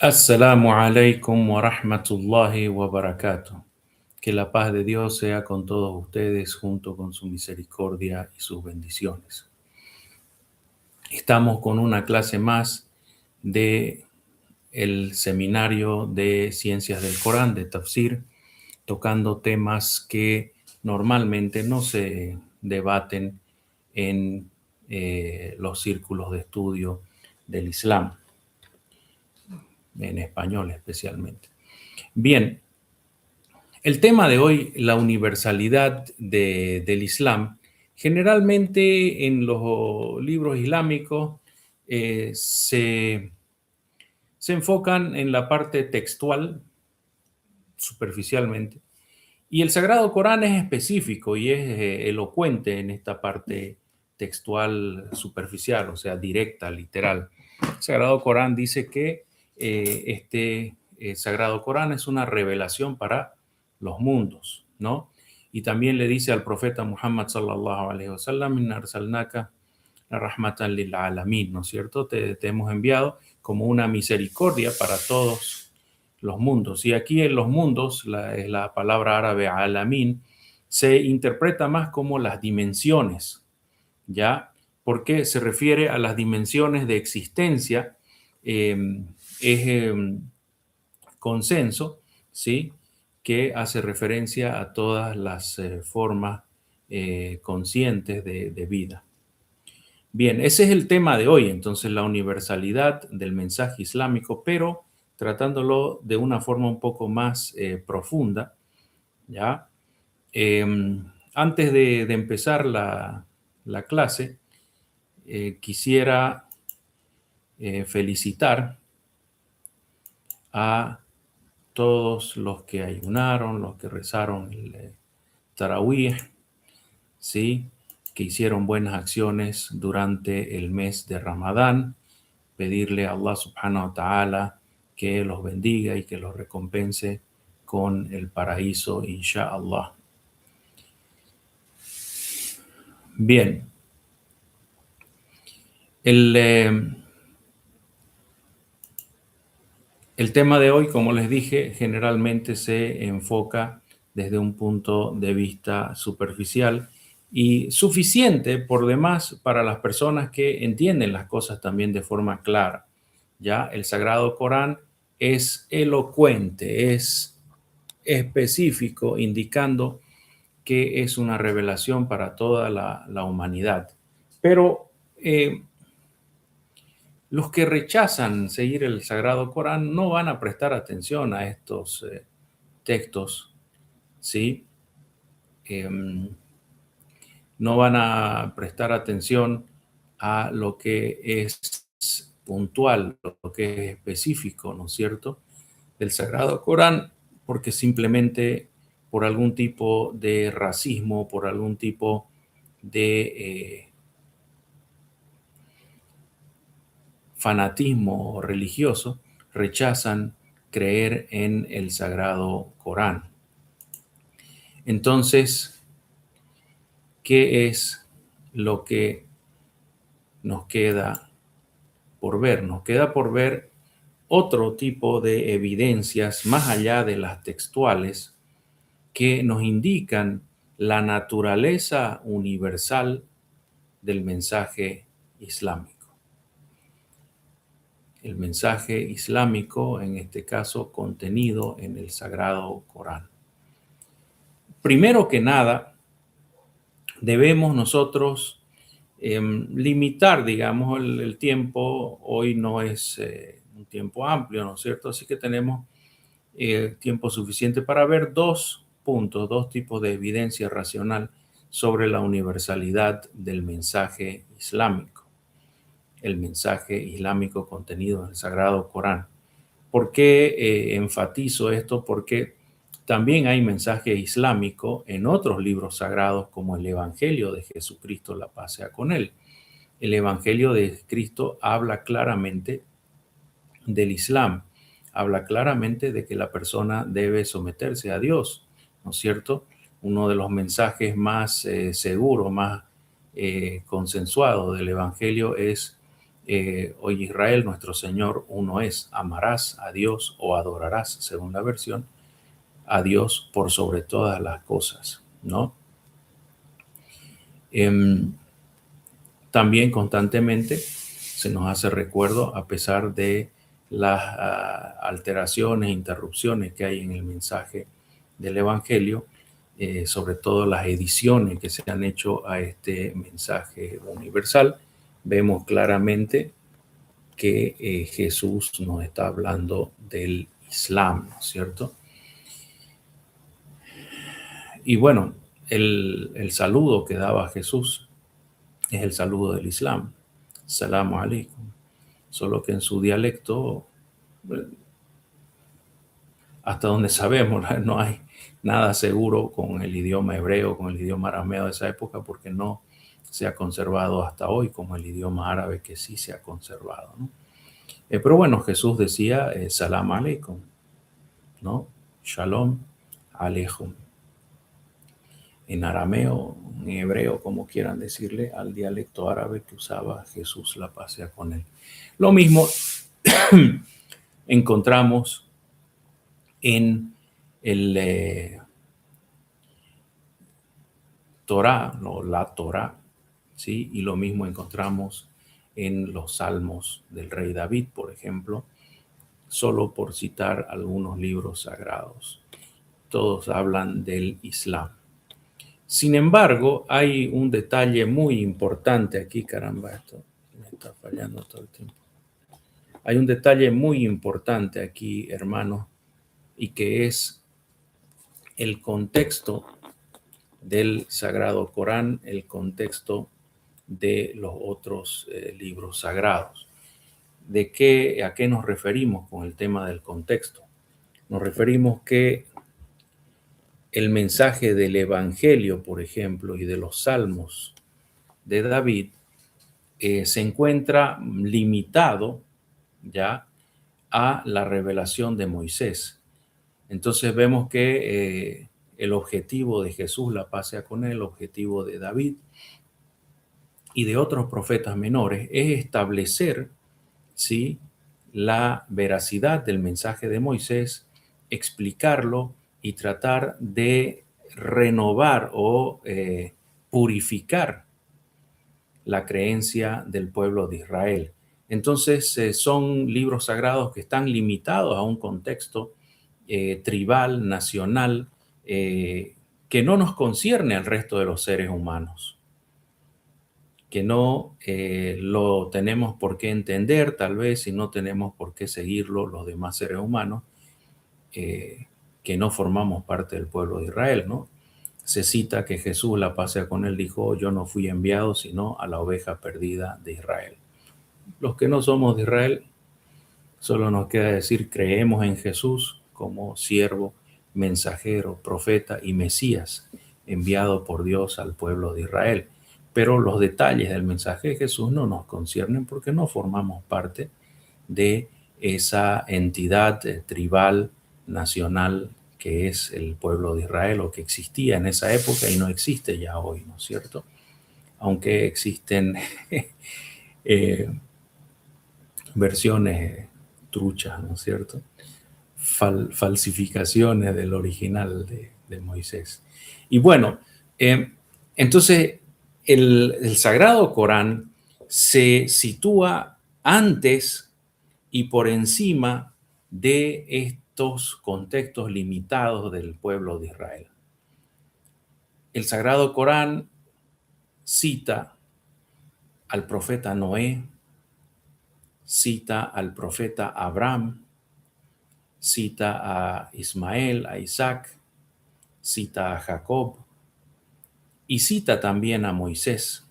Assalamu alaikum wa rahmatullahi wa barakatuh. Que la paz de Dios sea con todos ustedes junto con su misericordia y sus bendiciones. Estamos con una clase más de el seminario de Ciencias del Corán, de Tafsir, tocando temas que normalmente no se debaten en los círculos de estudio del Islam, en español especialmente. Bien, el tema de hoy, la universalidad del Islam, generalmente en los libros islámicos se enfocan en la parte textual, superficialmente, y el Sagrado Corán es específico y es elocuente en esta parte textual superficial, o sea, directa, literal. El Sagrado Corán dice que Sagrado Corán es una revelación para los mundos, ¿no? Y también le dice al profeta Muhammad sallallahu alaihi wasallam, inna arsalnaka rahmatan lil alamin, ¿no es cierto? Te hemos enviado como una misericordia para todos los mundos. Y aquí en los mundos, la palabra árabe alamin se interpreta más como las dimensiones, ¿ya? Porque se refiere a las dimensiones de existencia, es consenso, ¿sí? Que hace referencia a todas las formas conscientes de vida. Bien, ese es el tema de hoy, entonces la universalidad del mensaje islámico, pero tratándolo de una forma un poco más profunda, ¿ya? Eh, Antes de empezar la clase, quisiera felicitar a todos los que ayunaron, los que rezaron el Tarawih, ¿sí? Que hicieron buenas acciones durante el mes de Ramadán, pedirle a Allah subhanahu wa ta'ala que los bendiga y que los recompense con el paraíso, inshallah. Bien, el tema de hoy, como les dije, generalmente se enfoca desde un punto de vista superficial y suficiente por demás para las personas que entienden las cosas también de forma clara. Ya el Sagrado Corán es elocuente, es específico, indicando que es una revelación para toda la humanidad. Pero los que rechazan seguir el Sagrado Corán no van a prestar atención a estos textos, ¿sí? No van a prestar atención a lo que es puntual, lo que es específico, ¿no es cierto?, del Sagrado Corán, porque simplemente por algún tipo de racismo, por algún tipo de fanatismo religioso, rechazan creer en el Sagrado Corán. Entonces, ¿qué es lo que nos queda por ver? Nos queda por ver otro tipo de evidencias más allá de las textuales que nos indican la naturaleza universal del mensaje islámico. El mensaje islámico, en este caso, contenido en el Sagrado Corán. Primero que nada, debemos nosotros limitar, digamos, el tiempo. Hoy no es un tiempo amplio, ¿no es cierto? Así que tenemos tiempo suficiente para ver dos puntos, dos tipos de evidencia racional sobre la universalidad del mensaje islámico. El mensaje islámico contenido en el Sagrado Corán. ¿Por qué enfatizo esto? Porque también hay mensaje islámico en otros libros sagrados como el Evangelio de Jesucristo, la paz sea con él. El Evangelio de Cristo habla claramente del Islam, habla claramente de que la persona debe someterse a Dios, ¿no es cierto? Uno de los mensajes más seguros, más consensuados del Evangelio es Oye Israel, nuestro Señor uno es, amarás a Dios o adorarás, según la versión, a Dios por sobre todas las cosas, ¿no? Em, También constantemente se nos hace recuerdo, a pesar de las alteraciones, interrupciones que hay en el mensaje del Evangelio, sobre todo las ediciones que se han hecho a este mensaje universal, vemos claramente que Jesús nos está hablando del Islam, ¿no es cierto? Y bueno, el saludo que daba Jesús es el saludo del Islam, Salamu alaikum, solo que en su dialecto, hasta donde sabemos, no hay nada seguro con el idioma hebreo, con el idioma arameo de esa época, porque no se ha conservado hasta hoy como el idioma árabe, que sí se ha conservado, ¿no? Pero bueno, Jesús decía Salam aleikum, ¿no? Shalom aleikum. En arameo, en hebreo, como quieran decirle, al dialecto árabe que usaba Jesús, la paz sea con él. Lo mismo encontramos en el Torá, no, la Torá, ¿sí? Y lo mismo encontramos en los salmos del rey David, por ejemplo, solo por citar algunos libros sagrados. Todos hablan del Islam. Sin embargo, hay un detalle muy importante aquí, caramba, esto me está fallando todo el tiempo. Hay un detalle muy importante aquí, hermanos, y que es el contexto del Sagrado Corán, el contexto de los otros libros sagrados. ¿A qué nos referimos con el tema del contexto? Nos referimos que el mensaje del Evangelio, por ejemplo, y de los salmos de David se encuentra limitado ya a la revelación de Moisés. Entonces vemos que el objetivo de Jesús, la paz sea con él, el objetivo de David y de otros profetas menores es establecer, ¿sí?, la veracidad del mensaje de Moisés, explicarlo y tratar de renovar o purificar la creencia del pueblo de Israel. Entonces, son libros sagrados que están limitados a un contexto tribal, nacional, que no nos concierne al resto de los seres humanos, que no lo tenemos por qué entender, tal vez, y no tenemos por qué seguirlo los demás seres humanos, que no formamos parte del pueblo de Israel, ¿no? Se cita que Jesús, la paz sea con él, dijo, yo no fui enviado sino a la oveja perdida de Israel. Los que no somos de Israel, solo nos queda decir, creemos en Jesús como siervo, mensajero, profeta y Mesías, enviado por Dios al pueblo de Israel. Pero los detalles del mensaje de Jesús no nos conciernen porque no formamos parte de esa entidad tribal, nacional, que es el pueblo de Israel o que existía en esa época y no existe ya hoy, ¿no es cierto? Aunque existen versiones truchas, ¿no es cierto? Falsificaciones del original de Moisés. Y bueno, entonces el Sagrado Corán se sitúa antes y por encima de estos contextos limitados del pueblo de Israel. El Sagrado Corán cita al profeta Noé, cita al profeta Abraham, cita a Ismael, a Isaac, cita a Jacob y cita también a Moisés.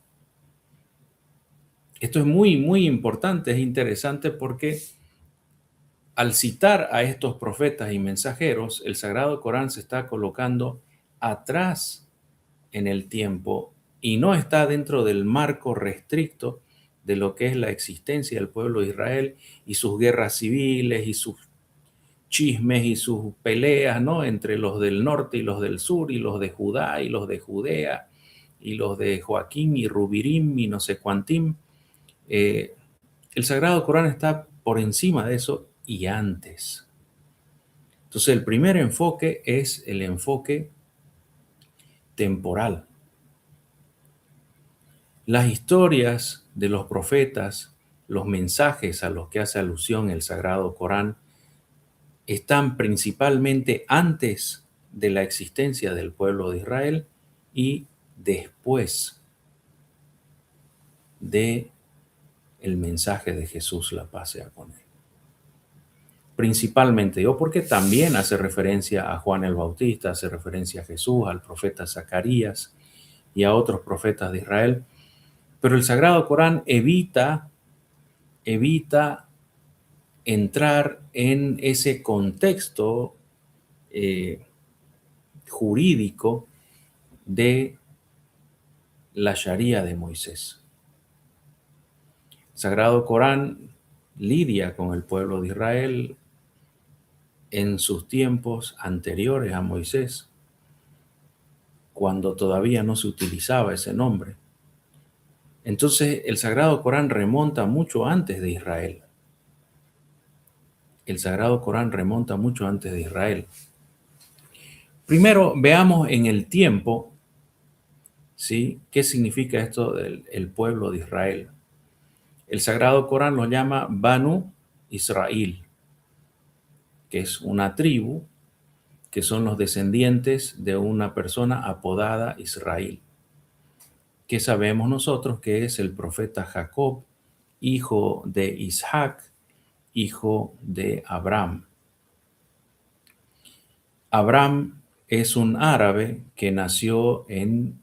Esto es muy, muy importante, es interesante porque al citar a estos profetas y mensajeros, el Sagrado Corán se está colocando atrás en el tiempo y no está dentro del marco restricto de lo que es la existencia del pueblo de Israel y sus guerras civiles y sus chismes y sus peleas, ¿no?, entre los del norte y los del sur y los de Judá y los de Judea y los de Joaquín y Rubirim y no sé cuántim. El Sagrado Corán está por encima de eso y antes. Entonces, el primer enfoque es el enfoque temporal. Las historias de los profetas, los mensajes a los que hace alusión el Sagrado Corán, están principalmente antes de la existencia del pueblo de Israel y después de el mensaje de Jesús, la paz sea con él. Principalmente yo, porque también hace referencia a Juan el Bautista, hace referencia a Jesús, al profeta Zacarías y a otros profetas de Israel, pero el Sagrado Corán evita entrar en ese contexto jurídico de la Sharia de Moisés. El Sagrado Corán lidia con el pueblo de Israel en sus tiempos anteriores a Moisés, cuando todavía no se utilizaba ese nombre. Entonces, el Sagrado Corán remonta mucho antes de Israel. El Sagrado Corán remonta mucho antes de Israel. Primero, veamos en el tiempo, ¿sí? ¿Qué significa esto del pueblo de Israel? El Sagrado Corán lo llama Banu Israel, que es una tribu, que son los descendientes de una persona apodada Israel, que sabemos nosotros que es el profeta Jacob, hijo de Isaac, hijo de Abraham. Abraham es un árabe que nació en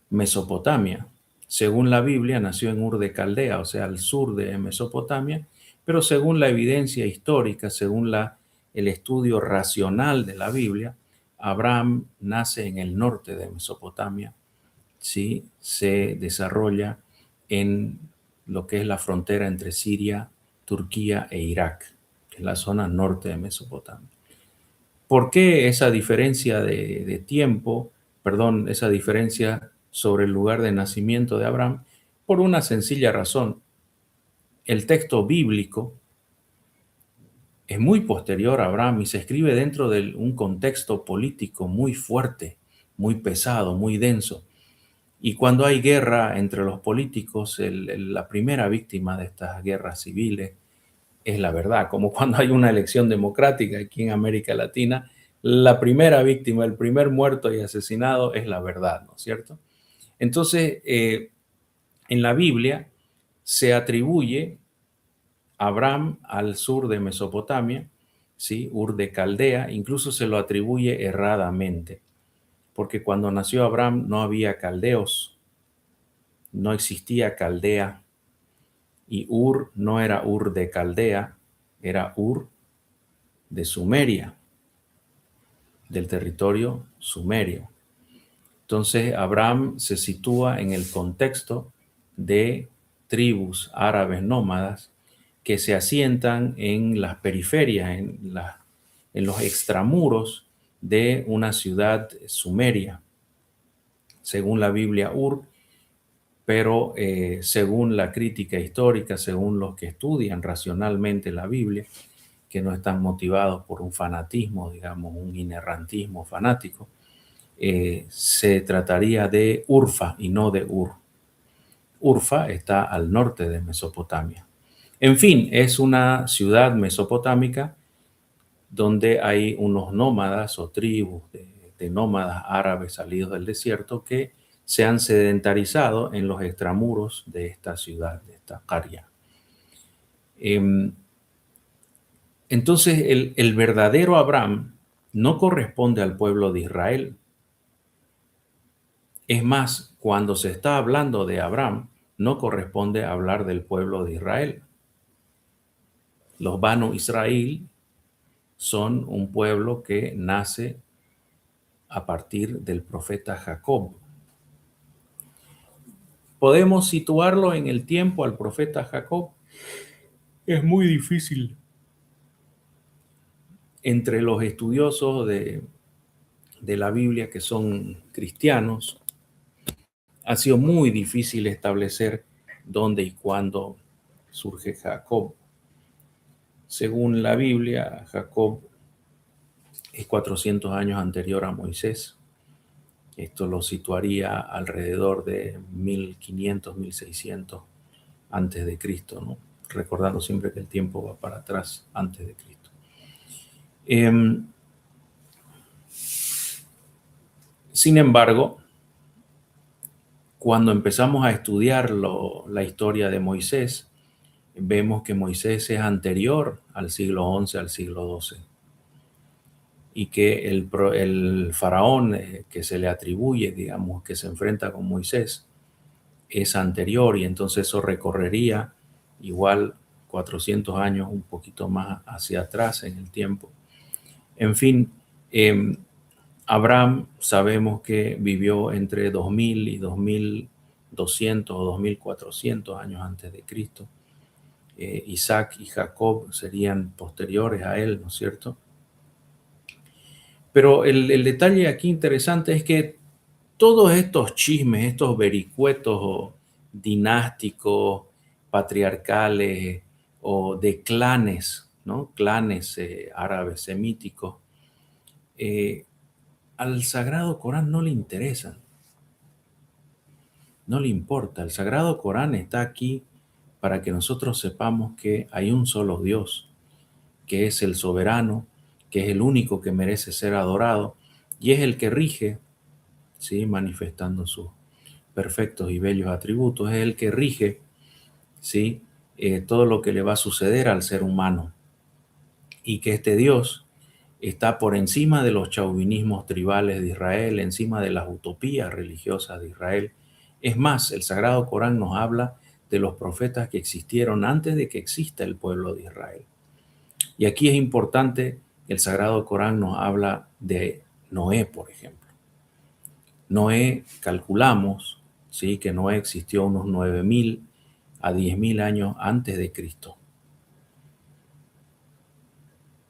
Mesopotamia. Según la Biblia, nació en Ur de Caldea, o sea, al sur de Mesopotamia, pero según la evidencia histórica, según el estudio racional de la Biblia, Abraham nace en el norte de Mesopotamia, ¿sí? Se desarrolla en lo que es la frontera entre Siria, Turquía e Irak, que es la zona norte de Mesopotamia. ¿Por qué esa diferencia de tiempo, perdón, esa diferencia sobre el lugar de nacimiento de Abraham? Por una sencilla razón. El texto bíblico es muy posterior a Abraham y se escribe dentro de un contexto político muy fuerte, muy pesado, muy denso. Y cuando hay guerra entre los políticos, la primera víctima de estas guerras civiles es la verdad, como cuando hay una elección democrática aquí en América Latina, la primera víctima, el primer muerto y asesinado es la verdad, ¿no es cierto? Entonces, en la Biblia se atribuye a Abraham al sur de Mesopotamia, ¿sí? Ur de Caldea, incluso se lo atribuye erradamente, porque cuando nació Abraham no había caldeos, no existía Caldea, y Ur no era Ur de Caldea, era Ur de Sumeria, del territorio sumerio. Entonces, Abraham se sitúa en el contexto de tribus árabes nómadas que se asientan en las periferias, en los extramuros de una ciudad sumeria, según la Biblia Ur, pero según la crítica histórica, según los que estudian racionalmente la Biblia, que no están motivados por un fanatismo, digamos, un inerrantismo fanático, se trataría de Urfa y no de Ur. Urfa está al norte de Mesopotamia. En fin, es una ciudad mesopotámica donde hay unos nómadas o tribus de nómadas árabes salidos del desierto que se han sedentarizado en los extramuros de esta ciudad, de esta qaria. Entonces, el verdadero Abraham no corresponde al pueblo de Israel. Es más, cuando se está hablando de Abraham, no corresponde hablar del pueblo de Israel. Los Banu Israel son un pueblo que nace a partir del profeta Jacob. ¿Podemos situarlo en el tiempo al profeta Jacob? Es muy difícil. Entre los estudiosos de la Biblia que son cristianos, ha sido muy difícil establecer dónde y cuándo surge Jacob. Según la Biblia, Jacob es 400 años anterior a Moisés. Esto lo situaría alrededor de 1500, 1600 antes de Cristo, ¿no? Recordando siempre que el tiempo va para atrás antes de Cristo. Sin embargo, cuando empezamos a estudiar la historia de Moisés, vemos que Moisés es anterior al siglo XI, al siglo XII, y que el faraón que se le atribuye, digamos, que se enfrenta con Moisés, es anterior, y entonces eso recorrería igual 400 años, un poquito más hacia atrás en el tiempo. En fin, Abraham sabemos que vivió entre 2000 y 2200 o 2400 años antes de Cristo. Isaac y Jacob serían posteriores a él, ¿no es cierto? Pero el detalle aquí interesante es que todos estos chismes, estos vericuetos dinásticos, patriarcales o de clanes, ¿no? Clanes árabes semíticos, al Sagrado Corán no le interesan, no le importa. El Sagrado Corán está aquí para que nosotros sepamos que hay un solo Dios, que es el soberano, que es el único que merece ser adorado y es el que rige, ¿sí? Manifestando sus perfectos y bellos atributos, es el que rige, ¿sí? Todo lo que le va a suceder al ser humano, y que este Dios está por encima de los chauvinismos tribales de Israel, encima de las utopías religiosas de Israel. Es más, el Sagrado Corán nos habla de los profetas que existieron antes de que exista el pueblo de Israel. Y aquí es importante, el Sagrado Corán nos habla de Noé, por ejemplo. Noé, calculamos, ¿sí?, que Noé existió unos 9000 a 10.000 años antes de Cristo,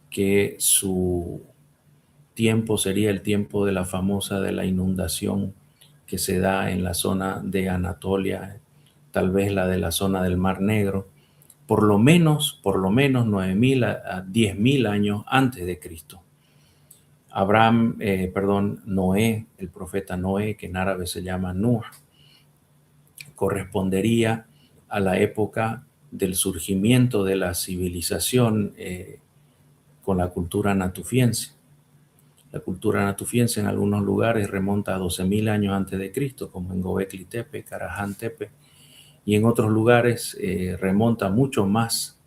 que su tiempo sería el tiempo de la inundación que se da en la zona de Anatolia, tal vez la de la zona del Mar Negro, por lo menos 9000 a 10.000 años antes de Cristo. Noé, el profeta Noé, que en árabe se llama Nuh, correspondería a la época del surgimiento de la civilización con la cultura natufiense. La cultura natufiense en algunos lugares remonta a 12.000 años antes de Cristo, como en Gobekli Tepe, Karahan Tepe, y en otros lugares remonta mucho más,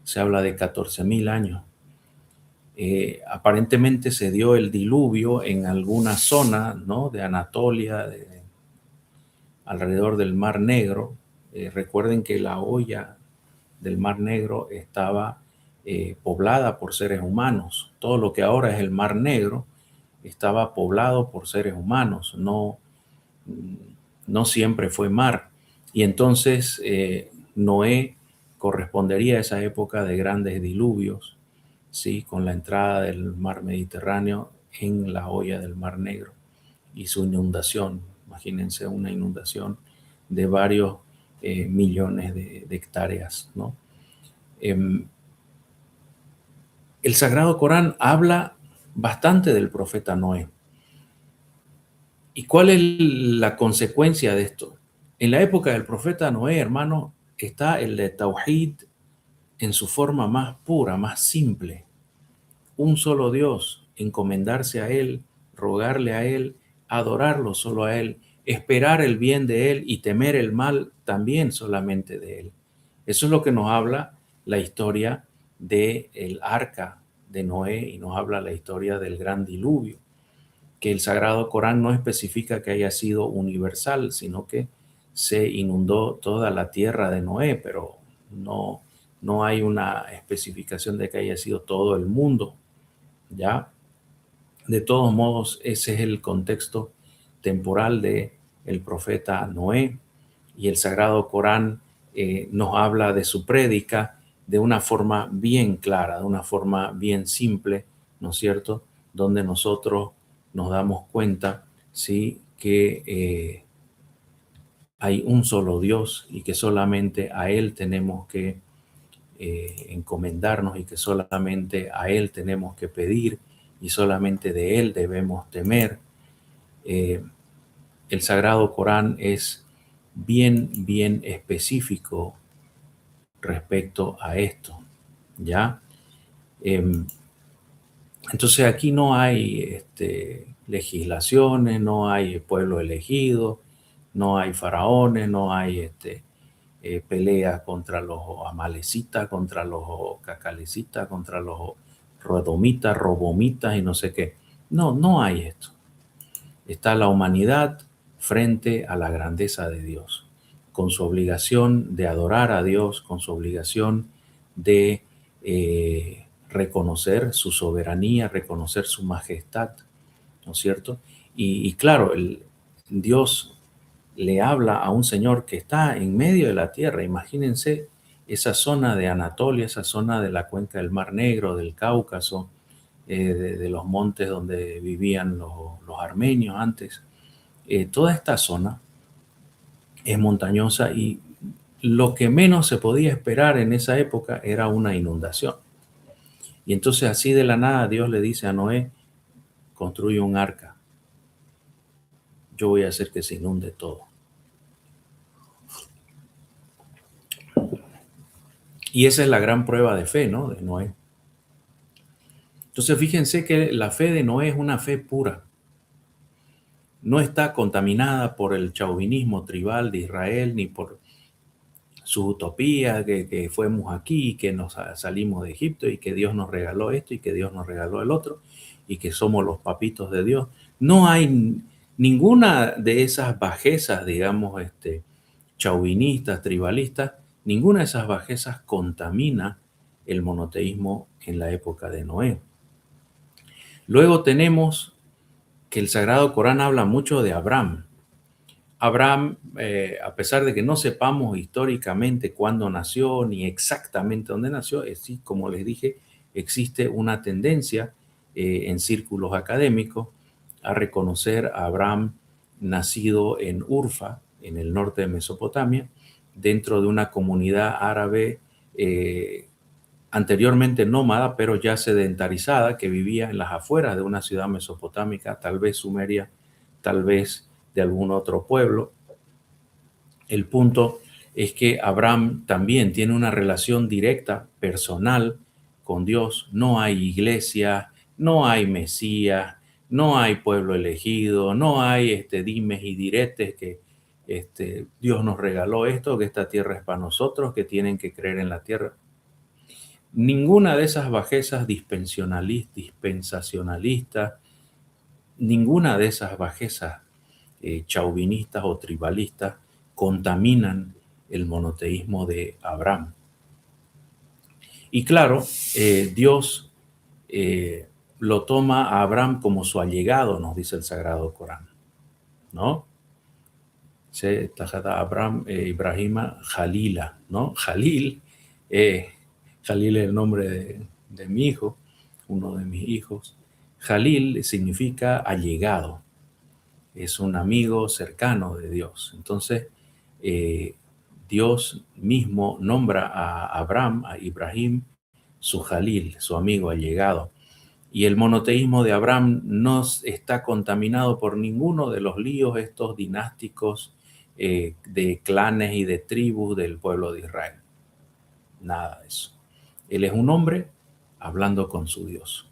se habla de 14.000 años. Aparentemente se dio el diluvio en alguna zona, ¿no?, de Anatolia, alrededor del Mar Negro. Recuerden que la hoya del Mar Negro estaba poblada por seres humanos. Todo lo que ahora es el Mar Negro estaba poblado por seres humanos, no siempre fue mar. Y entonces Noé correspondería a esa época de grandes diluvios, ¿sí?, con la entrada del mar Mediterráneo en la hoya del Mar Negro y su inundación. Imagínense una inundación de varios millones de hectáreas, ¿no? El Sagrado Corán habla bastante del profeta Noé. ¿Y cuál es la consecuencia de esto? En la época del profeta Noé, hermano, está el de Tawhid en su forma más pura, más simple. Un solo Dios, encomendarse a Él, rogarle a Él, adorarlo solo a Él, esperar el bien de Él y temer el mal también solamente de Él. Eso es lo que nos habla la historia del arca de Noé y nos habla la historia del gran diluvio, que el Sagrado Corán no especifica que haya sido universal, sino que se inundó toda la tierra de Noé, pero no hay una especificación de que haya sido todo el mundo, ¿ya? De todos modos, ese es el contexto temporal de el profeta Noé, y el Sagrado Corán nos habla de su prédica de una forma bien clara, de una forma bien simple, ¿no es cierto?, donde nosotros nos damos cuenta, sí, que hay un solo Dios y que solamente a Él tenemos que encomendarnos y que solamente a Él tenemos que pedir y solamente de Él debemos temer. Eh, el Sagrado Corán es bien específico respecto a esto, ¿ya? Em, entonces aquí no hay legislaciones, no hay pueblo elegido, no hay faraones, no hay pelea contra los amalecitas, contra los cacalecitas, contra los rodomitas, robomitas y no sé qué. No, no hay esto. Está la humanidad frente a la grandeza de Dios, con su obligación de adorar a Dios, con su obligación de reconocer su soberanía, reconocer su majestad, ¿no es cierto? Y claro, Dios le habla a un señor que está en medio de la tierra. Imagínense esa zona de Anatolia, esa zona de la cuenca del Mar Negro, del Cáucaso, de los montes donde vivían los armenios antes. Toda esta zona es montañosa y lo que menos se podía esperar en esa época era una inundación. Y entonces así de la nada Dios le dice a Noé, construye un arca, yo voy a hacer que se inunde todo. Y esa es la gran prueba de fe, ¿no? De Noé. Entonces fíjense que la fe de Noé es una fe pura. No está contaminada por el chauvinismo tribal de Israel, ni por su utopía, que fuimos aquí, que nos salimos de Egipto y que Dios nos regaló esto y que Dios nos regaló el otro y que somos los papitos de Dios. No hay ninguna de esas bajezas, digamos, chauvinistas, tribalistas, ninguna de esas bajezas contamina el monoteísmo en la época de Noé. Luego tenemos que el Sagrado Corán habla mucho de Abraham. Abraham, a pesar de que no sepamos históricamente cuándo nació ni exactamente dónde nació, sí, como les dije, existe una tendencia en círculos académicos a reconocer a Abraham nacido en Urfa, en el norte de Mesopotamia, dentro de una comunidad árabe anteriormente nómada, pero ya sedentarizada, que vivía en las afueras de una ciudad mesopotámica, tal vez sumeria, tal vez de algún otro pueblo. El punto es que Abraham también tiene una relación directa, personal, con Dios. No hay iglesia, no hay Mesías, no hay pueblo elegido, no hay dimes y diretes que Dios nos regaló esto, que esta tierra es para nosotros, que tienen que creer en la tierra. Ninguna de esas bajezas dispensacionalistas, ninguna de esas bajezas chauvinistas o tribalistas contaminan el monoteísmo de Abraham. Y claro, Dios lo toma a Abraham como su allegado, nos dice el Sagrado Corán, ¿no? Se tajada Abraham Ibrahima Jalila, ¿no? Jalil es el nombre de mi hijo, uno de mis hijos. Jalil significa allegado, es un amigo cercano de Dios. Entonces, Dios mismo nombra a Abraham, a Ibrahim, su Jalil, su amigo allegado. Y el monoteísmo de Abraham no está contaminado por ninguno de los líos estos dinásticos de clanes y de tribus del pueblo de Israel. Nada de eso. Él es un hombre hablando con su Dios.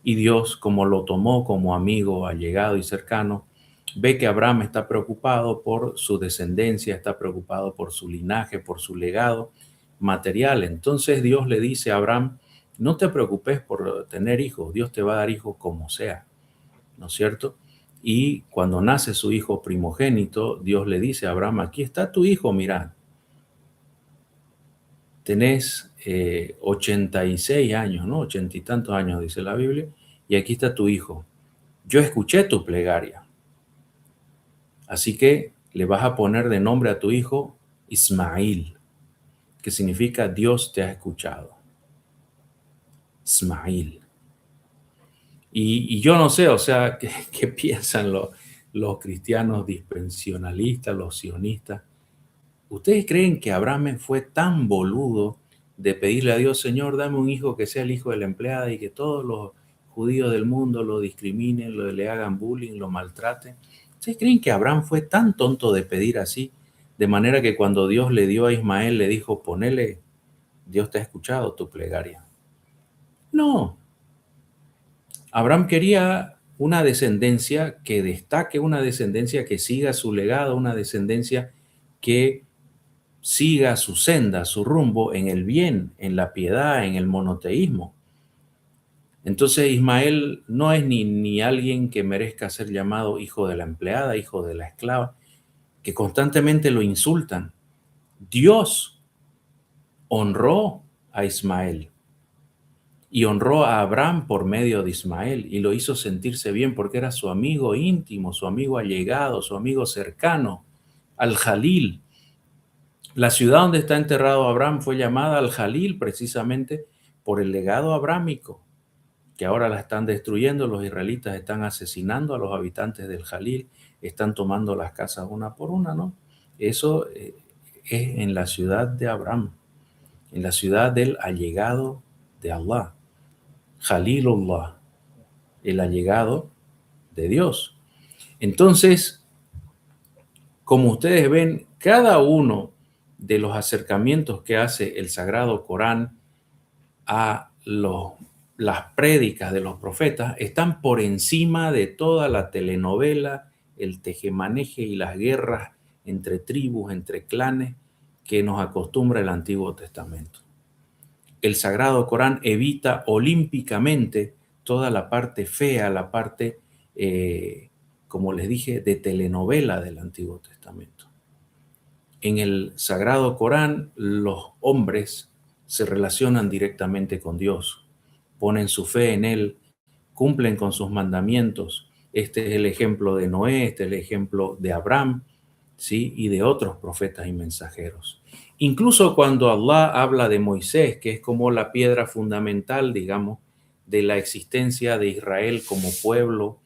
Y Dios, como lo tomó como amigo allegado y cercano, ve que Abraham está preocupado por su descendencia, está preocupado por su linaje, por su legado material. Entonces Dios le dice a Abraham, no te preocupes por tener hijos, Dios te va a dar hijos como sea, ¿no es cierto? Y cuando nace su hijo primogénito, Dios le dice a Abraham, aquí está tu hijo, mira, tenés 86 años, ¿no? 80 y tantos años, dice la Biblia, y aquí está tu hijo. Yo escuché tu plegaria, así que le vas a poner de nombre a tu hijo Ismael, que significa Dios te ha escuchado. Ismael. Y yo no sé, o sea, ¿qué piensan los cristianos dispensionalistas, los sionistas. ¿Ustedes creen que Abraham fue tan boludo de pedirle a Dios, Señor, dame un hijo que sea el hijo de la empleada y que todos los judíos del mundo lo discriminen, le hagan bullying, lo maltraten? ¿Ustedes creen que Abraham fue tan tonto de pedir así? De manera que cuando Dios le dio a Ismael, le dijo, ponele, Dios te ha escuchado tu plegaria. No. Abraham quería una descendencia que destaque, una descendencia que siga su legado, una descendencia que siga su senda, su rumbo en el bien, en la piedad, en el monoteísmo. Entonces Ismael no es ni alguien que merezca ser llamado hijo de la empleada, hijo de la esclava, que constantemente lo insultan. Dios honró a Ismael y honró a Abraham por medio de Ismael y lo hizo sentirse bien porque era su amigo íntimo, su amigo allegado, su amigo cercano, Al-Jalil. La ciudad donde está enterrado Abraham fue llamada Al-Jalil precisamente por el legado abrámico, que ahora la están destruyendo. Los israelitas están asesinando a los habitantes del Jalil, están tomando las casas una por una, ¿no? Eso es en la ciudad de Abraham, en la ciudad del allegado de Allah, Jalilullah, el allegado de Dios. Entonces, como ustedes ven, cada uno de los acercamientos que hace el Sagrado Corán a las prédicas de los profetas están por encima de toda la telenovela, el tejemaneje y las guerras entre tribus, entre clanes que nos acostumbra el Antiguo Testamento. El Sagrado Corán evita olímpicamente toda la parte fea, la parte, como les dije, de telenovela del Antiguo Testamento. En el Sagrado Corán, los hombres se relacionan directamente con Dios, ponen su fe en Él, cumplen con sus mandamientos. Este es el ejemplo de Noé, este es el ejemplo de Abraham, ¿sí? Y de otros profetas y mensajeros. Incluso cuando Allah habla de Moisés, que es como la piedra fundamental, digamos, de la existencia de Israel como pueblo,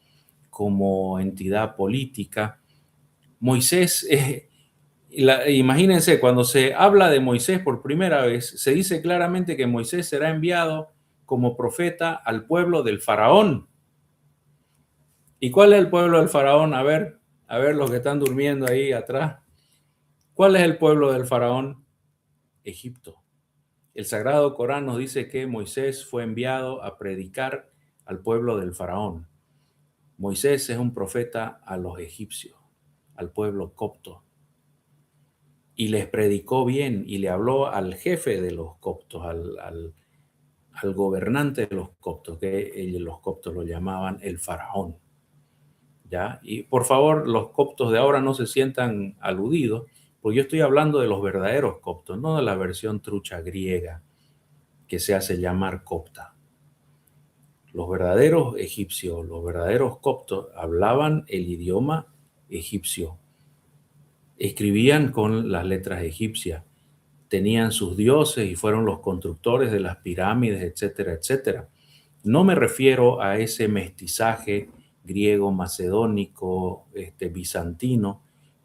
como entidad política, Moisés imagínense, cuando se habla de Moisés por primera vez, se dice claramente que Moisés será enviado como profeta al pueblo del faraón. ¿Y cuál es el pueblo del faraón? A ver los que están durmiendo ahí atrás. ¿Cuál es el pueblo del faraón? Egipto. El Sagrado Corán nos dice que Moisés fue enviado a predicar al pueblo del faraón. Moisés es un profeta a los egipcios, al pueblo copto. Y les predicó bien y le habló al jefe de los coptos, al gobernante de los coptos, que los coptos lo llamaban el faraón. ¿Ya? Y por favor, los coptos de ahora no se sientan aludidos, porque yo estoy hablando de los verdaderos coptos, no de la versión trucha griega que se hace llamar copta. Los verdaderos egipcios, los verdaderos coptos hablaban el idioma egipcio, escribían con las letras egipcias, tenían sus dioses y fueron los constructores de las pirámides, etcétera, etcétera. No me refiero a ese mestizaje griego, macedónico, bizantino,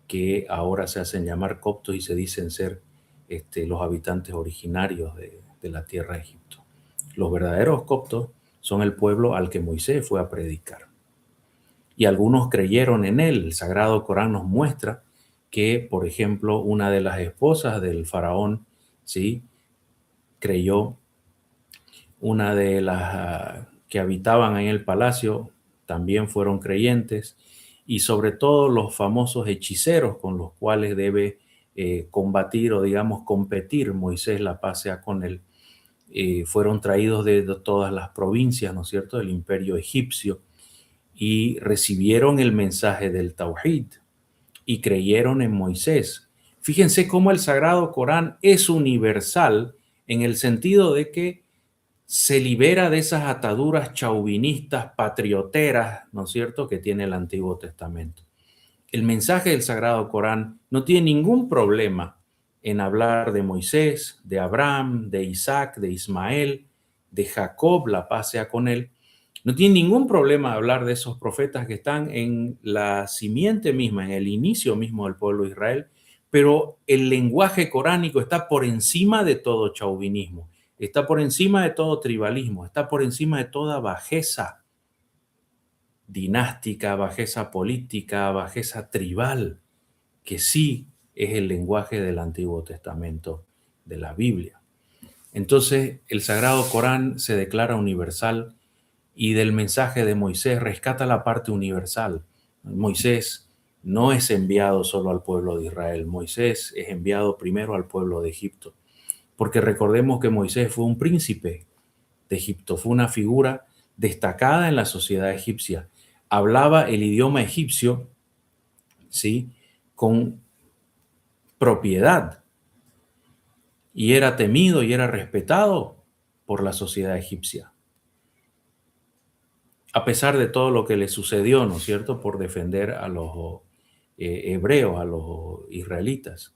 que ahora se hacen llamar coptos y se dicen ser los habitantes originarios de la tierra de Egipto. Los verdaderos coptos son el pueblo al que Moisés fue a predicar. Y algunos creyeron en él. El Sagrado Corán nos muestra que, por ejemplo, una de las esposas del faraón, ¿sí?, creyó. Una de las que habitaban en el palacio también fueron creyentes, y sobre todo los famosos hechiceros con los cuales debe combatir o, digamos, competir Moisés, la paz sea con él, fueron traídos de todas las provincias, ¿no es cierto?, del imperio egipcio, y recibieron el mensaje del Tawhid y creyeron en Moisés. Fíjense cómo el Sagrado Corán es universal en el sentido de que se libera de esas ataduras chauvinistas, patrioteras, ¿no es cierto?, que tiene el Antiguo Testamento. El mensaje del Sagrado Corán no tiene ningún problema en hablar de Moisés, de Abraham, de Isaac, de Ismael, de Jacob, la paz sea con él, No tiene ningún problema hablar de esos profetas que están en la simiente misma, en el inicio mismo del pueblo de Israel, pero el lenguaje coránico está por encima de todo chauvinismo, está por encima de todo tribalismo, está por encima de toda bajeza dinástica, bajeza política, bajeza tribal, que sí es el lenguaje del Antiguo Testamento de la Biblia. Entonces, el Sagrado Corán se declara universal y del mensaje de Moisés rescata la parte universal. Moisés no es enviado solo al pueblo de Israel, Moisés es enviado primero al pueblo de Egipto, porque recordemos que Moisés fue un príncipe de Egipto, fue una figura destacada en la sociedad egipcia, hablaba el idioma egipcio, ¿sí?, con propiedad, y era temido y era respetado por la sociedad egipcia, a pesar de todo lo que le sucedió, ¿no es cierto?, por defender a los hebreos, a los israelitas.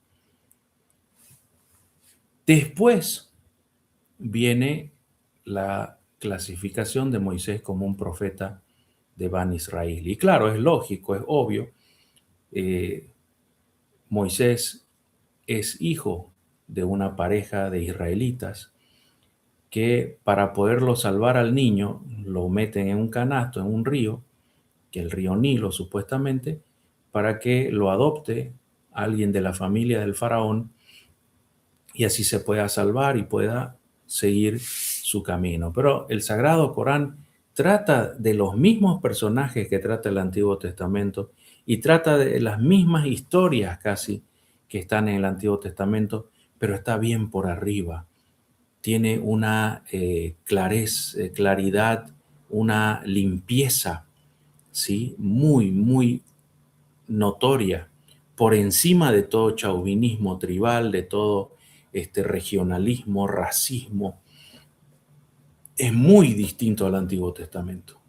Después viene la clasificación de Moisés como un profeta de Ban Israel. Y claro, es lógico, es obvio. Moisés es hijo de una pareja de israelitas que para poderlo salvar al niño lo meten en un canasto, en un río, que el río Nilo supuestamente, para que lo adopte alguien de la familia del faraón y así se pueda salvar y pueda seguir su camino. Pero el Sagrado Corán trata de los mismos personajes que trata el Antiguo Testamento y trata de las mismas historias casi que están en el Antiguo Testamento, pero está bien por arriba. Tiene una claridad, una limpieza, ¿sí?, muy, muy notoria, por encima de todo chauvinismo tribal, de todo regionalismo, racismo. Es muy distinto al Antiguo Testamento.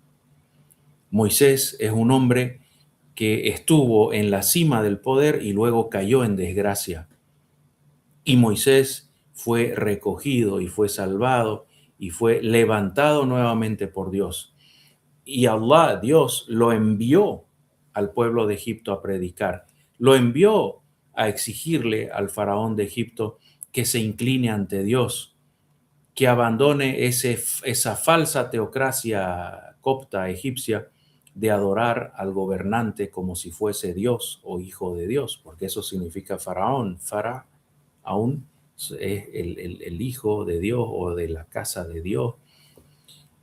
Moisés es un hombre que estuvo en la cima del poder y luego cayó en desgracia. Y Moisés fue recogido y fue salvado y fue levantado nuevamente por Dios. Y Allah, Dios, lo envió al pueblo de Egipto a predicar. Lo envió a exigirle al faraón de Egipto que se incline ante Dios, que abandone esa falsa teocracia copta egipcia de adorar al gobernante como si fuese Dios o hijo de Dios, porque eso significa faraón. Faraón es el hijo de Dios o de la casa de Dios.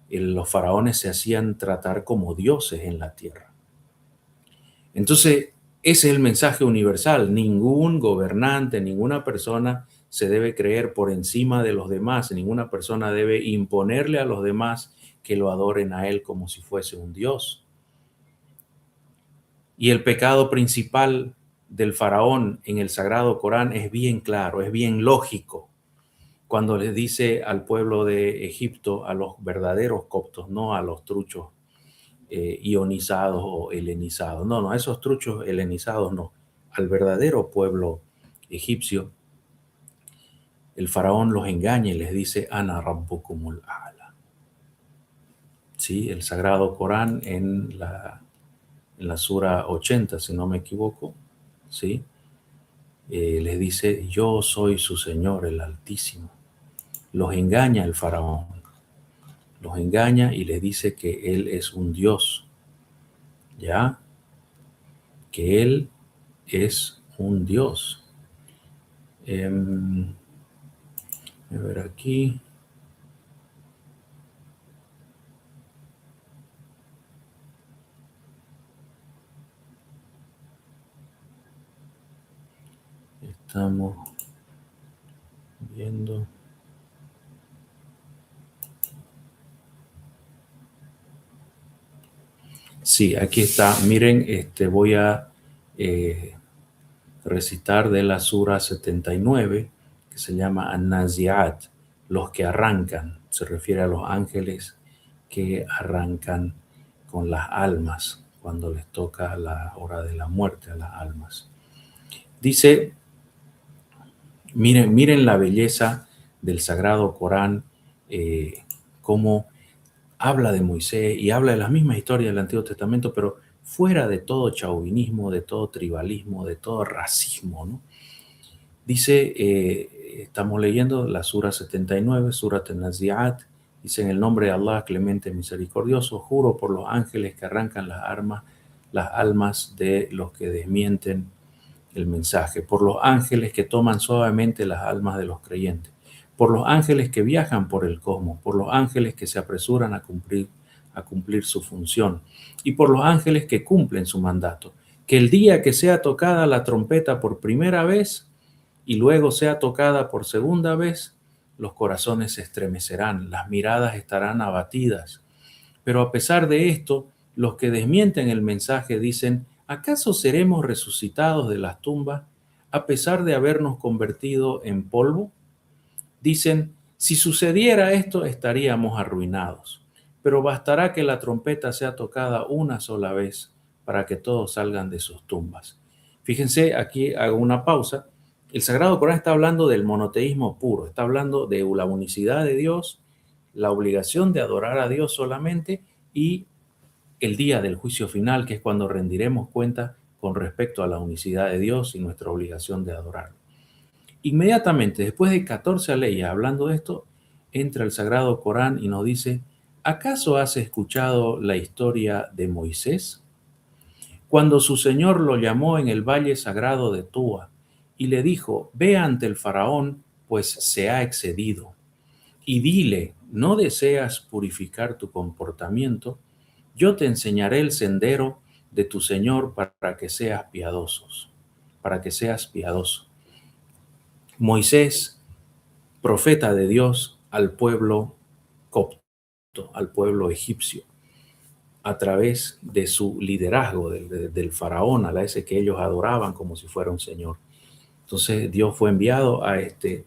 Los faraones se hacían tratar como dioses en la tierra. Entonces, ese es el mensaje universal. Ningún gobernante, ninguna persona se debe creer por encima de los demás. Ninguna persona debe imponerle a los demás que lo adoren a él como si fuese un dios. Y el pecado principal del faraón en el Sagrado Corán es bien claro, es bien lógico. Cuando le dice al pueblo de Egipto, a los verdaderos coptos, no a los truchos ionizados o helenizados. No, a esos truchos helenizados no. Al verdadero pueblo egipcio, el faraón los engaña y les dice, Ana rabbukumul a'la. Sí, el Sagrado Corán en la sura 80, si no me equivoco, ¿sí? Les dice, yo soy su Señor, el Altísimo. Los engaña el faraón. Los engaña y les dice que él es un Dios, ¿ya? Que él es un Dios. A ver aquí. Estamos viendo. Sí, aquí está. Miren, voy a recitar de la sura 79, que se llama An-Nazi'at, los que arrancan. Se refiere a los ángeles que arrancan con las almas cuando les toca la hora de la muerte a las almas. Dice, miren la belleza del Sagrado Corán, cómo habla de Moisés y habla de las mismas historias del Antiguo Testamento, pero fuera de todo chauvinismo, de todo tribalismo, de todo racismo, ¿no? Dice, estamos leyendo la Sura 79, Sura An-Nazi'at, dice: en el nombre de Allah, clemente misericordioso, juro por los ángeles que arrancan las almas de los que desmienten el mensaje, por los ángeles que toman suavemente las almas de los creyentes, por los ángeles que viajan por el cosmos, por los ángeles que se apresuran a cumplir su función, y por los ángeles que cumplen su mandato, que el día que sea tocada la trompeta por primera vez y luego sea tocada por segunda vez, los corazones se estremecerán, las miradas estarán abatidas. Pero a pesar de esto, los que desmienten el mensaje dicen: ¿acaso seremos resucitados de las tumbas a pesar de habernos convertido en polvo? Dicen: si sucediera esto, estaríamos arruinados. Pero bastará que la trompeta sea tocada una sola vez para que todos salgan de sus tumbas. Fíjense, aquí hago una pausa. El Sagrado Corán está hablando del monoteísmo puro, está hablando de la unicidad de Dios, la obligación de adorar a Dios solamente, y el día del juicio final, que es cuando rendiremos cuenta con respecto a la unicidad de Dios y nuestra obligación de adorarlo. Inmediatamente, después de 14 leyes hablando de esto, entra el Sagrado Corán y nos dice: ¿acaso has escuchado la historia de Moisés? Cuando su Señor lo llamó en el valle sagrado de Túa y le dijo: ve ante el faraón, pues se ha excedido, y dile: ¿no deseas purificar tu comportamiento? Yo te enseñaré el sendero de tu Señor para que seas piadosos, para que seas piadoso. Moisés, profeta de Dios al pueblo copto, al pueblo egipcio, a través de su liderazgo, del faraón, a la vez que ellos adoraban como si fuera un señor. Entonces Dios fue enviado a este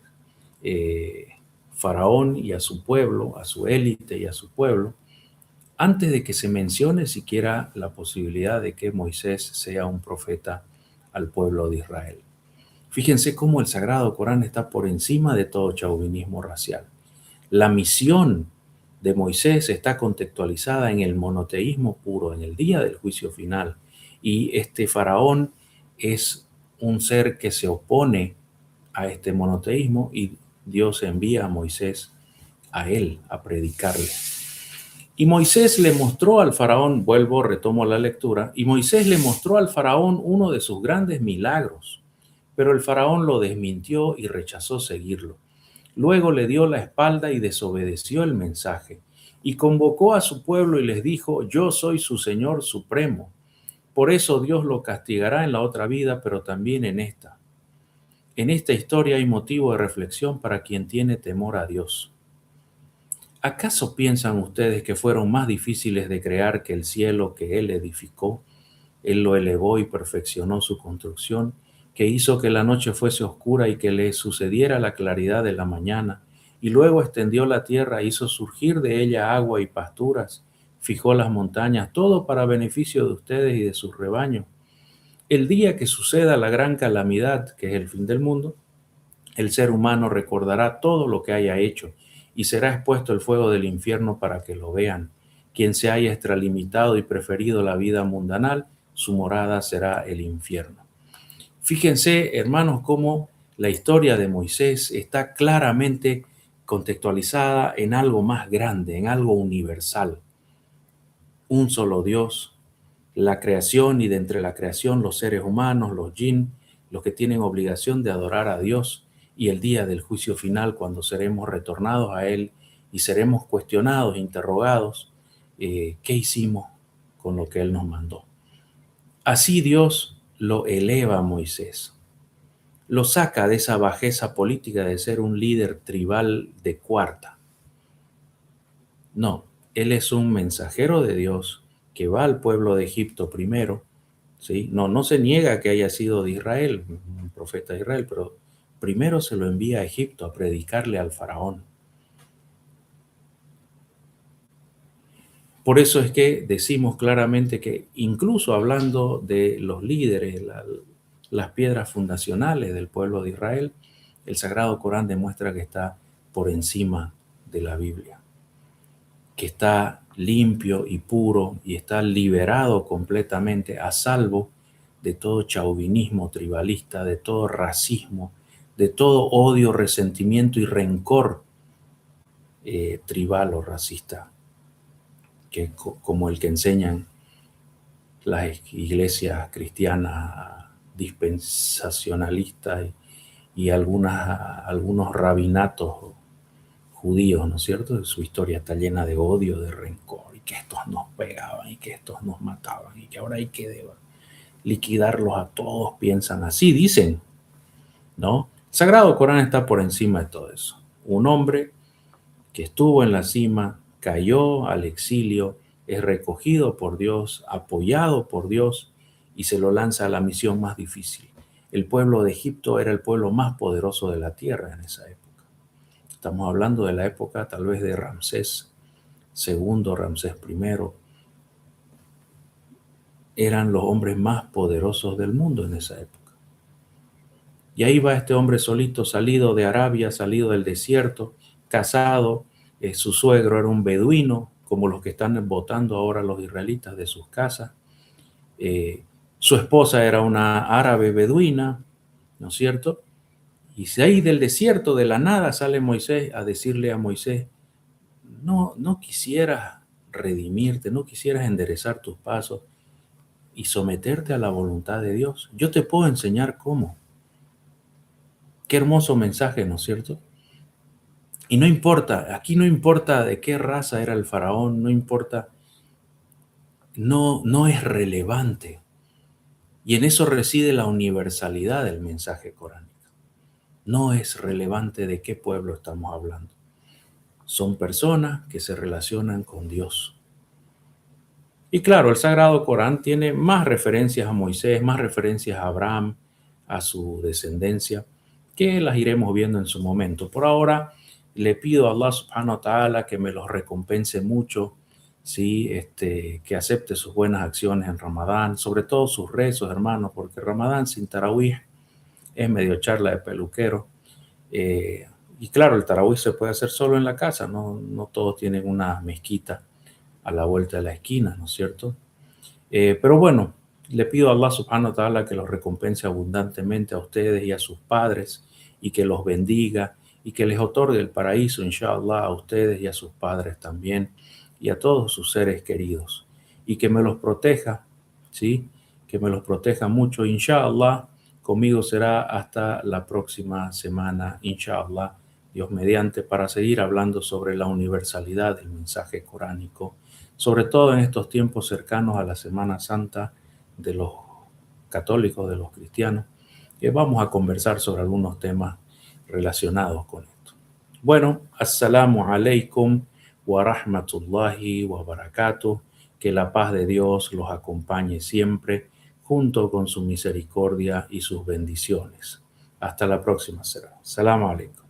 faraón y a su pueblo, a su élite y a su pueblo, antes de que se mencione siquiera la posibilidad de que Moisés sea un profeta al pueblo de Israel. Fíjense cómo el Sagrado Corán está por encima de todo chauvinismo racial. La misión de Moisés está contextualizada en el monoteísmo puro, en el día del juicio final. Y este faraón es un ser que se opone a este monoteísmo, y Dios envía a Moisés a él a predicarle. Y Moisés le mostró al faraón, retomo la lectura, y Moisés le mostró al faraón uno de sus grandes milagros, pero el faraón lo desmintió y rechazó seguirlo. Luego le dio la espalda y desobedeció el mensaje, y convocó a su pueblo y les dijo: yo soy su Señor supremo. Por eso Dios lo castigará en la otra vida, pero también en esta. En esta historia hay motivo de reflexión para quien tiene temor a Dios. ¿Acaso piensan ustedes que fueron más difíciles de crear que el cielo que Él edificó? Él lo elevó y perfeccionó su construcción, que hizo que la noche fuese oscura y que le sucediera la claridad de la mañana, y luego extendió la tierra, hizo surgir de ella agua y pasturas, fijó las montañas, todo para beneficio de ustedes y de sus rebaños. El día que suceda la gran calamidad, que es el fin del mundo, el ser humano recordará todo lo que haya hecho y será expuesto al fuego del infierno para que lo vean. Quien se haya extralimitado y preferido la vida mundanal, su morada será el infierno. Fíjense, hermanos, cómo la historia de Moisés está claramente contextualizada en algo más grande, en algo universal. Un solo Dios, la creación, y de entre la creación los seres humanos, los jinn, los que tienen obligación de adorar a Dios, y el día del juicio final, cuando seremos retornados a Él y seremos cuestionados, interrogados, ¿qué hicimos con lo que Él nos mandó? Así Dios lo eleva a Moisés, lo saca de esa bajeza política de ser un líder tribal de cuarta. No, Él es un mensajero de Dios que va al pueblo de Egipto primero, ¿sí? No se niega que haya sido de Israel, un profeta de Israel, pero primero se lo envía a Egipto a predicarle al faraón. Por eso es que decimos claramente que, incluso hablando de los líderes, las piedras fundacionales del pueblo de Israel, el Sagrado Corán demuestra que está por encima de la Biblia. que está limpio y puro y está liberado completamente, a salvo de todo chauvinismo tribalista, de todo racismo, de todo odio, resentimiento y rencor tribal o racista, que como el que enseñan las iglesias cristianas dispensacionalistas y algunos rabinatos judíos, ¿no es cierto? Su historia está llena de odio, de rencor, y que estos nos pegaban, y que estos nos mataban, y que ahora hay que liquidarlos a todos, piensan así, dicen, ¿no? El Sagrado Corán está por encima de todo eso. Un hombre que estuvo en la cima, cayó al exilio, es recogido por Dios, apoyado por Dios, y se lo lanza a la misión más difícil. El pueblo de Egipto era el pueblo más poderoso de la tierra en esa época. Estamos hablando de la época tal vez de Ramsés II, Ramsés I. Eran los hombres más poderosos del mundo en esa época. Y ahí va este hombre solito, salido de Arabia, salido del desierto, casado. Su suegro era un beduino, como los que están votando ahora los israelitas de sus casas. Su esposa era una árabe beduina, ¿no es cierto? Y si ahí del desierto, de la nada, sale Moisés a decirle a Moisés: no quisieras redimirte, no quisieras enderezar tus pasos y someterte a la voluntad de Dios. Yo te puedo enseñar cómo. Qué hermoso mensaje, ¿no es cierto? Y no importa, aquí no importa de qué raza era el faraón, no importa, no es relevante. Y en eso reside la universalidad del mensaje coránico. No es relevante de qué pueblo estamos hablando. Son personas que se relacionan con Dios. Y claro, el Sagrado Corán tiene más referencias a Moisés, más referencias a Abraham, a su descendencia, que las iremos viendo en su momento. Por ahora, le pido a Allah subhanahu wa ta'ala que me los recompense mucho, ¿sí? Que acepte sus buenas acciones en Ramadán, sobre todo sus rezos, hermanos, porque Ramadán sin Tarawih es medio charla de peluquero. Y claro, el Tarawih se puede hacer solo en la casa, no todos tienen una mezquita a la vuelta de la esquina, ¿no es cierto? Pero bueno, le pido a Allah subhanahu wa ta'ala que los recompense abundantemente a ustedes y a sus padres, y que los bendiga y que les otorgue el paraíso, inshallah, a ustedes y a sus padres también, y a todos sus seres queridos, y que me los proteja, ¿sí? Que me los proteja mucho, inshallah. Conmigo será hasta la próxima semana, inshallah, Dios mediante, para seguir hablando sobre la universalidad del mensaje coránico, sobre todo en estos tiempos cercanos a la Semana Santa de los católicos, de los cristianos, que vamos a conversar sobre algunos temas relacionados con esto. Bueno, assalamu alaikum wa rahmatullahi wa barakatuh. Que la paz de Dios los acompañe siempre, junto con su misericordia y sus bendiciones. Hasta la próxima será. Assalamu alaikum.